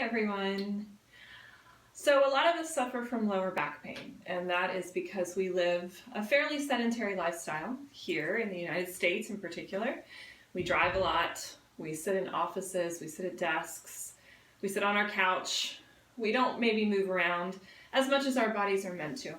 everyone. So a lot of us suffer from lower back pain, and that is because we live a fairly sedentary lifestyle here in the United States in particular. We drive a lot, we sit in offices, we sit at desks, we sit on our couch. We don't maybe move around as much as our bodies are meant to.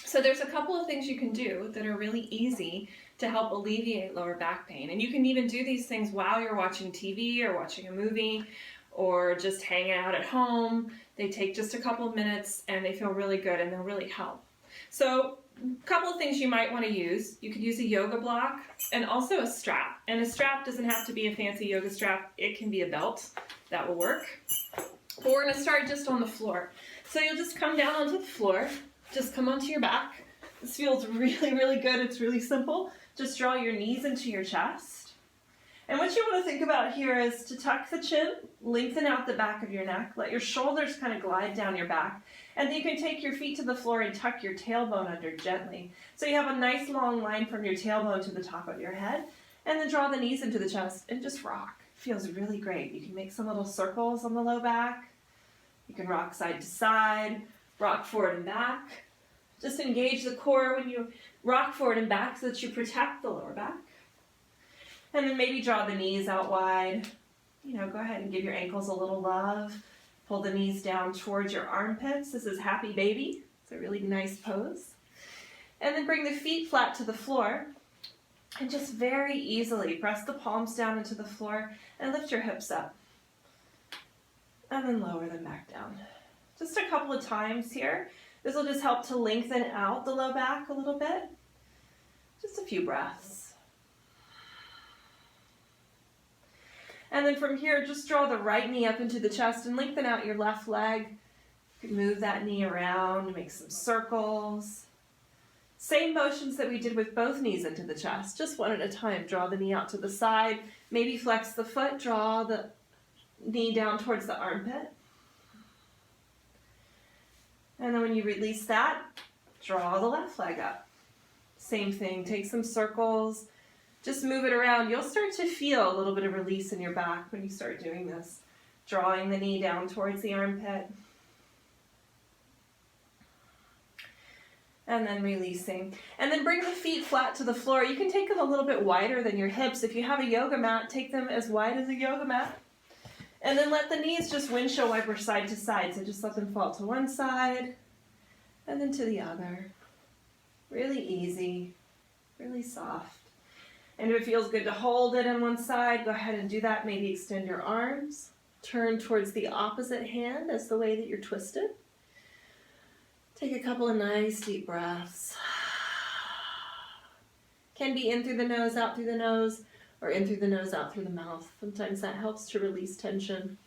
So there's a couple of things you can do that are really easy to help alleviate lower back pain. And you can even do these things while you're watching TV or watching a movie or just hanging out at home. They take just a couple of minutes and they feel really good and they'll really help. So a couple of things you might want to use. You could use a yoga block and also a strap. And a strap doesn't have to be a fancy yoga strap. It can be a belt. That will work. But we're going to start just on the floor. So you'll just come down onto the floor. Just come onto your back. This feels really, really good. It's really simple. Just draw your knees into your chest. And what you want to think about here is to tuck the chin, lengthen out the back of your neck, let your shoulders kind of glide down your back, and then you can take your feet to the floor and tuck your tailbone under gently. So you have a nice long line from your tailbone to the top of your head, and then draw the knees into the chest and just rock. Feels really great. You can make some little circles on the low back. You can rock side to side, rock forward and back. Just engage the core when you rock forward and back so that you protect the lower back. And then maybe draw the knees out wide. Go ahead and give your ankles a little love. Pull the knees down towards your armpits. This is Happy Baby. It's a really nice pose. And then bring the feet flat to the floor. And just very easily press the palms down into the floor and lift your hips up. And then lower them back down. Just a couple of times here. This will just help to lengthen out the low back a little bit. Just a few breaths. And then from here, just draw the right knee up into the chest and lengthen out your left leg. You can move that knee around, make some circles. Same motions that we did with both knees into the chest, just one at a time. Draw the knee out to the side, maybe flex the foot, draw the knee down towards the armpit. And then when you release that, draw the left leg up. Same thing, take some circles, just move it around. You'll start to feel a little bit of release in your back when you start doing this. Drawing the knee down towards the armpit. And then releasing. And then bring the feet flat to the floor. You can take them a little bit wider than your hips. If you have a yoga mat, take them as wide as a yoga mat. And then let the knees just windshield wiper side to side. So just let them fall to one side and then to the other. Really easy, really soft. And if it feels good to hold it on one side, go ahead and do that. Maybe extend your arms. Turn towards the opposite hand as the way that you're twisted. Take a couple of nice deep breaths. Can be in through the nose, out through the nose, or in through the nose, out through the mouth. Sometimes that helps to release tension.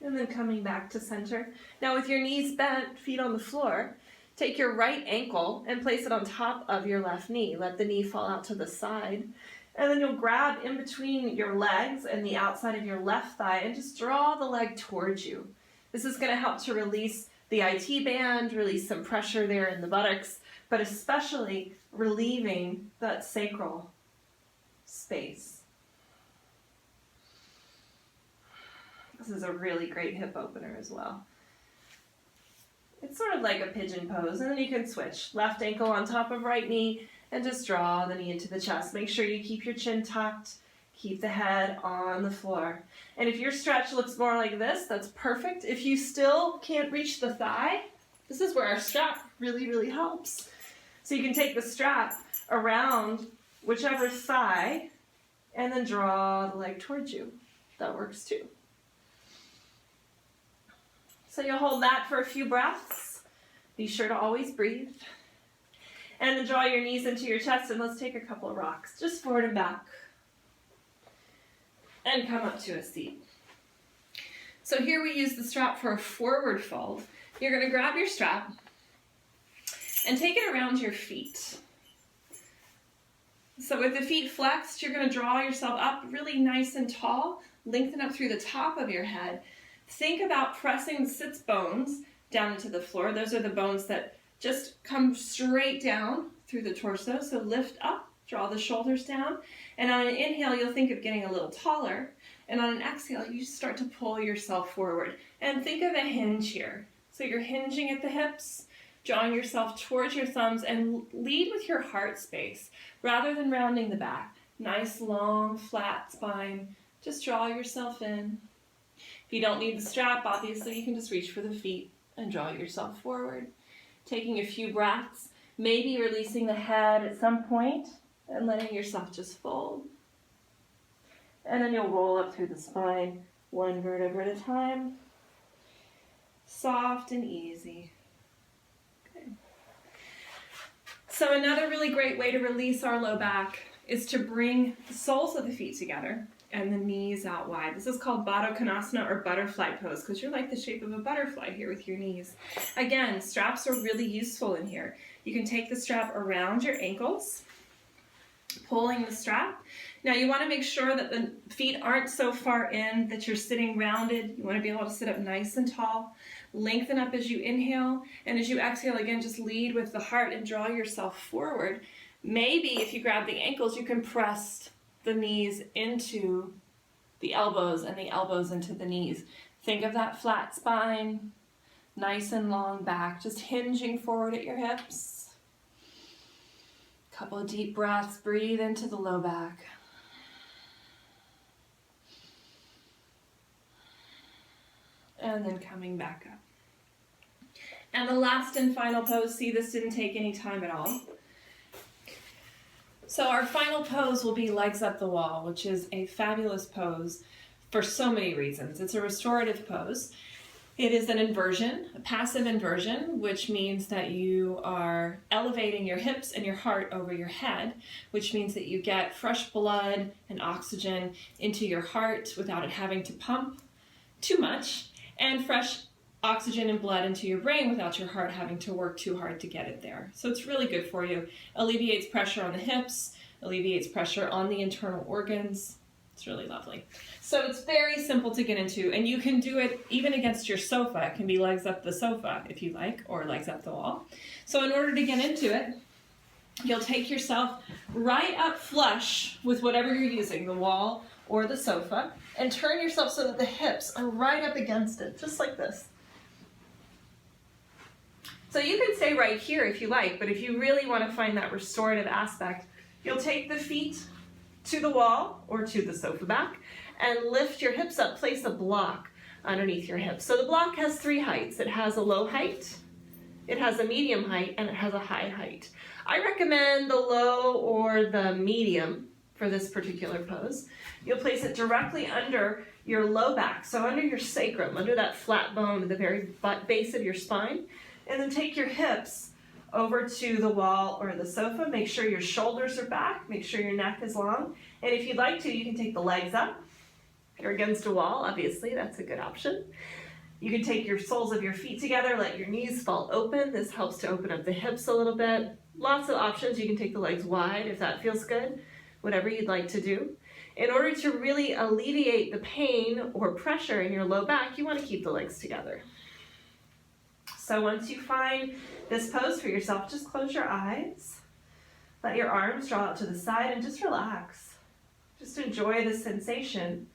And then coming back to center. Now with your knees bent, feet on the floor, take your right ankle and place it on top of your left knee. Let the knee fall out to the side. And then you'll grab in between your legs and the outside of your left thigh and just draw the leg towards you. This is going to help to release the IT band, release some pressure there in the buttocks, but especially relieving that sacral space. This is a really great hip opener as well. It's sort of like a pigeon pose, and then you can switch. Left ankle on top of right knee, and just draw the knee into the chest. Make sure you keep your chin tucked, keep the head on the floor. And if your stretch looks more like this, that's perfect. If you still can't reach the thigh, this is where our strap really, really helps. So you can take the strap around whichever thigh, and then draw the leg towards you. That works too. So you'll hold that for a few breaths. Be sure to always breathe. And then draw your knees into your chest and let's take a couple of rocks, just forward and back. And come up to a seat. So here we use the strap for a forward fold. You're going to grab your strap and take it around your feet. So with the feet flexed, you're going to draw yourself up really nice and tall, lengthen up through the top of your head. Think about pressing the sits bones down into the floor. Those are the bones that just come straight down through the torso. So lift up, draw the shoulders down. And on an inhale, you'll think of getting a little taller. And on an exhale, you just start to pull yourself forward. And think of a hinge here. So you're hinging at the hips, drawing yourself towards your thumbs, and lead with your heart space rather than rounding the back. Nice, long, flat spine. Just draw yourself in. If you don't need the strap, obviously, you can just reach for the feet and draw yourself forward. Taking a few breaths, maybe releasing the head at some point and letting yourself just fold. And then you'll roll up through the spine, one vertebra at a time. Soft and easy. Okay. So another really great way to release our low back is to bring the soles of the feet together and the knees out wide. This is called Baddha Konasana, or butterfly pose, because you're like the shape of a butterfly here with your knees. Again, straps are really useful in here. You can take the strap around your ankles, pulling the strap. Now you want to make sure that the feet aren't so far in that you're sitting rounded. You want to be able to sit up nice and tall. Lengthen up as you inhale, and as you exhale, again, just lead with the heart and draw yourself forward. Maybe if you grab the ankles, you can press the knees into the elbows and the elbows into the knees. Think of that flat spine, nice and long back, just hinging forward at your hips. Couple of deep breaths, breathe into the low back. And then coming back up. And the last and final pose, see, this didn't take any time at all. So our final pose will be legs up the wall, which is a fabulous pose for so many reasons. It's a restorative pose. It is an inversion, a passive inversion, which means that you are elevating your hips and your heart over your head, which means that you get fresh blood and oxygen into your heart without it having to pump too much, and fresh oxygen and blood into your brain without your heart having to work too hard to get it there. So it's really good for you. Alleviates pressure on the hips, alleviates pressure on the internal organs. It's really lovely. So it's very simple to get into, and you can do it even against your sofa. It can be legs up the sofa if you like, or legs up the wall. So in order to get into it, you'll take yourself right up flush with whatever you're using, the wall or the sofa, and turn yourself so that the hips are right up against it, just like this. So you can stay right here if you like, but if you really want to find that restorative aspect, you'll take the feet to the wall or to the sofa back and lift your hips up. Place a block underneath your hips. So the block has three heights. It has a low height, it has a medium height, and it has a high height. I recommend the low or the medium for this particular pose. You'll place it directly under your low back, so under your sacrum, under that flat bone at the very base of your spine. And then take your hips over to the wall or the sofa. Make sure your shoulders are back. Make sure your neck is long. And if you'd like to, you can take the legs up. If you're against a wall, obviously, that's a good option. You can take your soles of your feet together, let your knees fall open. This helps to open up the hips a little bit. Lots of options. You can take the legs wide if that feels good, whatever you'd like to do. In order to really alleviate the pain or pressure in your low back, you want to keep the legs together. So once you find this pose for yourself, just close your eyes, let your arms draw out to the side, and just relax. Just enjoy the sensation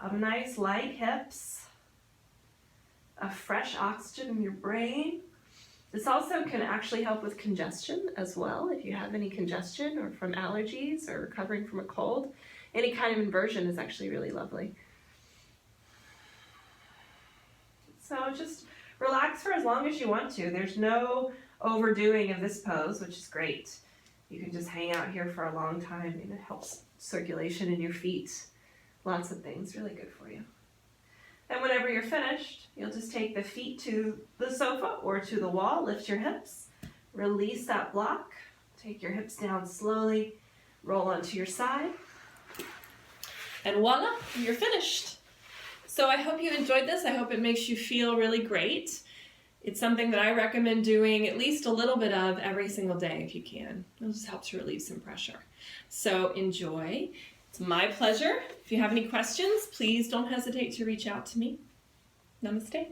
of nice light hips, of fresh oxygen in your brain. This also can actually help with congestion as well. If you have any congestion or from allergies or recovering from a cold, any kind of inversion is actually really lovely. So just relax for as long as you want to. There's no overdoing of this pose, which is great. You can just hang out here for a long time, and it helps circulation in your feet. Lots of things, really good for you. And whenever you're finished, you'll just take the feet to the sofa or to the wall, lift your hips, release that block, take your hips down slowly, roll onto your side, and voila, you're finished. So I hope you enjoyed this. I hope it makes you feel really great. It's something that I recommend doing at least a little bit of every single day if you can. It'll just help to relieve some pressure. So enjoy. It's my pleasure. If you have any questions, please don't hesitate to reach out to me. Namaste.